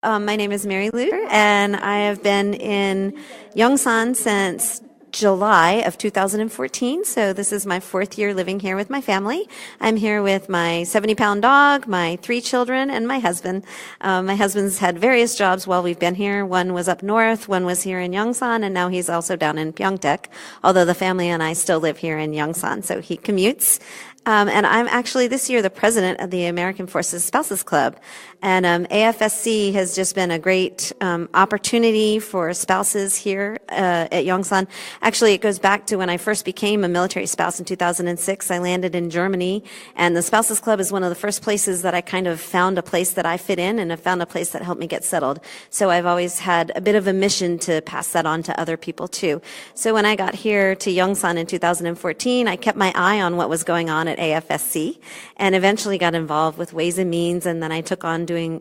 My name is Marilu, and I have been in Yongsan since July of 2014. So this is my fourth year living here with my family. I'm here with my 70-pound dog, my 3 children, and my husband. My husband's had various jobs while we've been here. One was up north, one was here in Yongsan, and now he's also down in Pyeongtaek, although the family and I still live here in Yongsan, so he commutes. And I'm actually this year the president of the American Forces Spouses Club. And AFSC has just been a great opportunity for spouses here at Yongsan. Actually, it goes back to when I first became a military spouse in 2006. I landed in Germany, and the Spouses Club is one of the first places that I kind of found a place that I fit in, and I found a place that helped me get settled. So I've always had a bit of a mission to pass that on to other people too. So when I got here to Yongsan in 2014, I kept my eye on what was going on at AFSC and eventually got involved with Ways and Means, and then I took on doing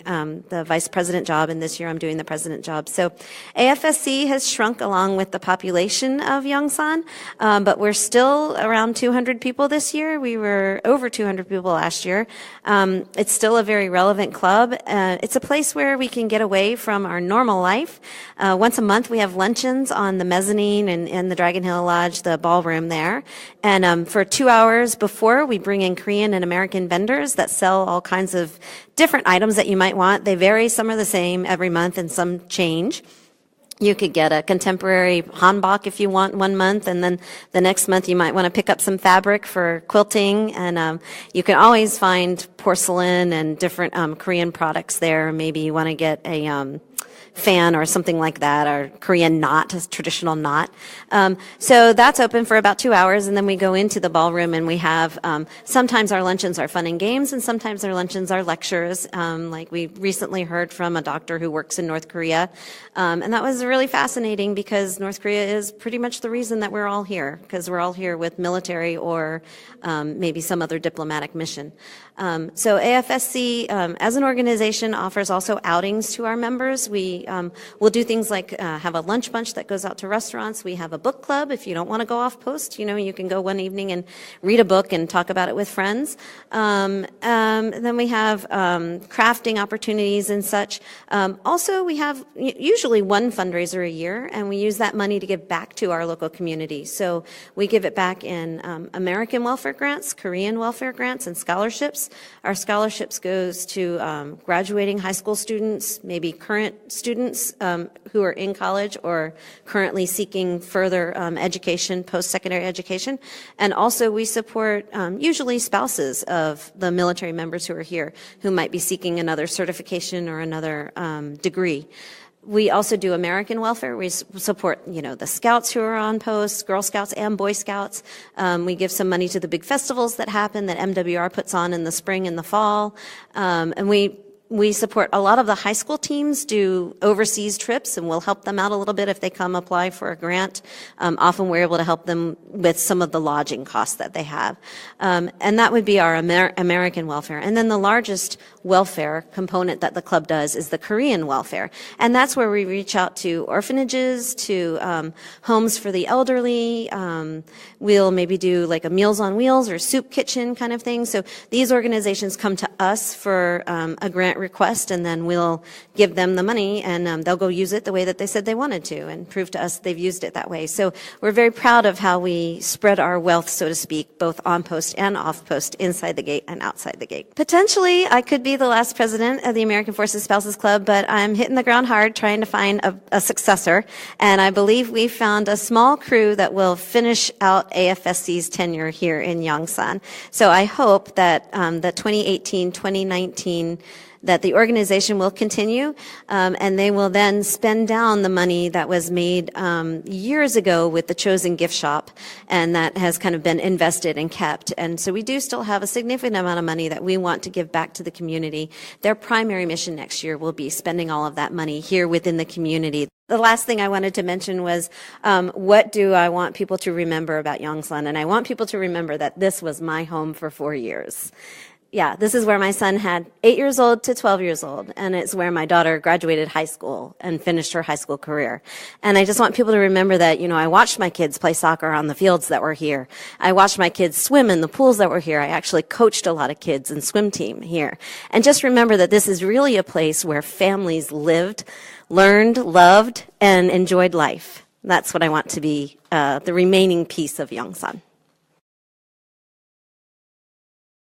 the vice president job, and this year I'm doing the president job. So AFSC has shrunk along with the population of Yongsan, but we're still around 200 people this year. We were over 200 people last year. It's still a very relevant club. It's a place where we can get away from our normal life. Once a month we have luncheons on the mezzanine and in the Dragon Hill Lodge, the ballroom there. And for 2 hours before, we bring in Korean and American vendors that sell all kinds of different items that you might want. They vary. Some are the same every month and some change. You could get a contemporary hanbok if you want one month, and then the next month you might want to pick up some fabric for quilting. And you can always find porcelain and different Korean products there. Maybe you want to get a fan or something like that, or Korean knot, a traditional knot. So that's open for about 2 hours, and then we go into the ballroom and we have, sometimes our luncheons are fun and games, and sometimes our luncheons are lectures. Like we recently heard from a doctor who works in North Korea. And that was really fascinating because North Korea is pretty much the reason that we're all here, because we're all here with military or maybe some other diplomatic mission. So AFSC, as an organization, offers also outings to our members. We'll do things like have a lunch bunch that goes out to restaurants. We have a book club. If you don't want to go off post, you can go one evening and read a book and talk about it with friends. Then we have crafting opportunities and such. Also, we have usually one fundraiser a year, and we use that money to give back to our local community. So we give it back in American welfare grants, Korean welfare grants, and scholarships. Our scholarships goes to graduating high school students, maybe current students who are in college or currently seeking further education, post-secondary education. And also we support usually spouses of the military members who are here who might be seeking another certification or another degree. We also do American welfare. We support, the scouts who are on post, Girl Scouts and Boy Scouts. We give some money to the big festivals that happen that MWR puts on in the spring and the fall. And we support a lot of the high school teams do overseas trips, and we'll help them out a little bit if they come apply for a grant. Often we're able to help them with some of the lodging costs that they have. And that would be our American welfare. And then the largest welfare component that the club does is the Korean welfare. And that's where we reach out to orphanages, to homes for the elderly. We'll maybe do like a Meals on Wheels or soup kitchen kind of thing. So these organizations come to us for a grant request, and then we'll give them the money, and they'll go use it the way that they said they wanted to and prove to us they've used it that way. So we're very proud of how we spread our wealth, so to speak, both on post and off post, inside the gate and outside the gate. Potentially, I could be the last president of the American Forces Spouses Club, but I'm hitting the ground hard trying to find a successor, and I believe we found a small crew that will finish out AFSC's tenure here in Yongsan. So I hope that the 2018-2019 that the organization will continue, and they will then spend down the money that was made years ago with the Chosen Gift Shop, and that has kind of been invested and kept. And so we do still have a significant amount of money that we want to give back to the community. Their primary mission next year will be spending all of that money here within the community. The last thing I wanted to mention was, what do I want people to remember about Yongsan? And I want people to remember that this was my home for 4 years. Yeah, this is where my son had 8 years old to 12 years old, and it's where my daughter graduated high school and finished her high school career. And I just want people to remember that, I watched my kids play soccer on the fields that were here. I watched my kids swim in the pools that were here. I actually coached a lot of kids in swim team here. And just remember that this is really a place where families lived, learned, loved, and enjoyed life. That's what I want to be the remaining piece of Yongsan.